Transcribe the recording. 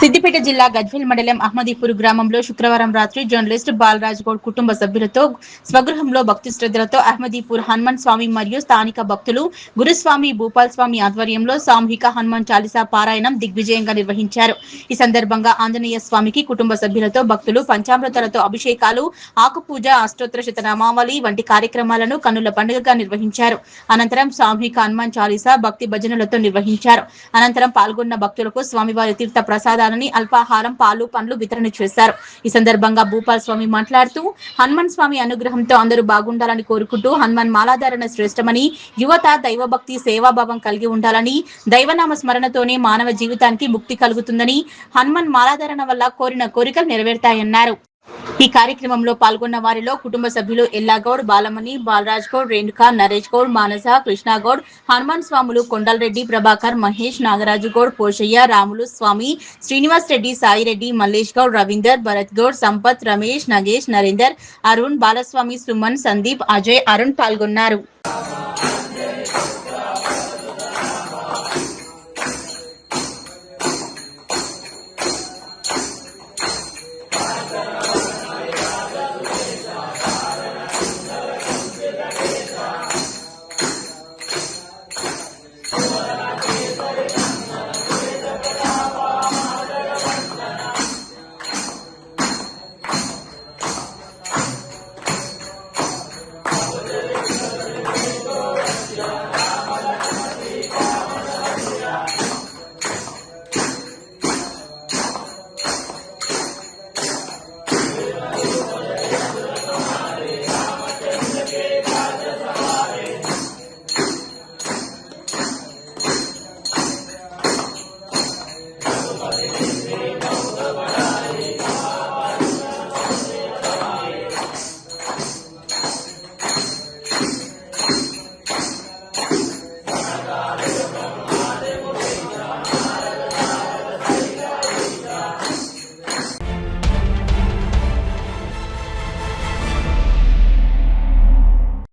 సిద్దిపేట జిల్లా గజ్వేల్ మండలం అహ్మదీపూర్ గ్రామంలో శుక్రవారం రాత్రి జర్నలిస్ట్ బాలరాజ్ గౌడ్ కుటుంబ సభ్యులతో స్వగృహంలో భక్తి శ్రద్ధలతో అహ్మదీపూర్ హనుమాన్ స్వామి మరియు స్థానిక భక్తులు గురుస్వామి భూపాల్ స్వామి ఆధ్వర్యంలో సామూహిక హనుమాన్ చాలీసా పారాయణం దిగ్విజయంగా నిర్వహించారు. ఈ సందర్భంగా ఆంజనేయ స్వామికి కుటుంబ సభ్యులతో భక్తులు పంచామృతాలతో అభిషేకాలు, ఆకుపూజ, అష్టోత్తర శతనామావళి వంటి కార్యక్రమాలను కన్నుల పండుగగా నిర్వహించారు. అనంతరం సామూహిక హనుమాన్ చాలీసా భక్తి భజనలతో నిర్వహించారు. అనంతరం పాల్గొన్న భక్తులకు స్వామివారి తీర్థ ప్రసాదాలని అల్పాహారం, పాలు, పండ్లు వితరణ చేశారు. ఈ సందర్భంగా భూపాల్ స్వామి మాట్లాడుతూ హనుమాన్ స్వామి అనుగ్రహంతో అందరూ బాగుండాలని కోరుకుంటూ హనుమాన్ మాలాధారణ శ్రేష్టమని, యువత దైవభక్తి సేవాభావం కలిగి ఉండాలని, దైవనామ స్మరణతోనే మానవ జీవితానికి ముక్తి కలుగుతుందని, హనుమాన్ మాలాధారణ వల్ల కోరిన కోరికలు నెరవేరుతాయన్నారు. ఈ కార్యక్రమంలో పాల్గొన్న వారిలో కుటుంబ సభ్యులు ఎల్లాగౌడ్, బాలమణి, బాలరాజ్ గౌడ్, రేణుకా, నరేష్ గౌడ్, మానస, కృష్ణగౌడ్, హనుమాన్ స్వాములు, కొండలరెడ్డి, ప్రభాకర్, మహేష్, నాగరాజు గౌడ్, పోషయ్య, రాములు స్వామి, శ్రీనివాస్ రెడ్డి, సాయిరెడ్డి, మల్లేష్ గౌడ్, రవీందర్, భరత్ గౌడ్, సంపత్, రమేష్, నగేష్, నరేందర్, అరుణ్, బాలస్వామి, సుమన్, సందీప్, అజయ్, అరుణ్ పాల్గొన్నారు.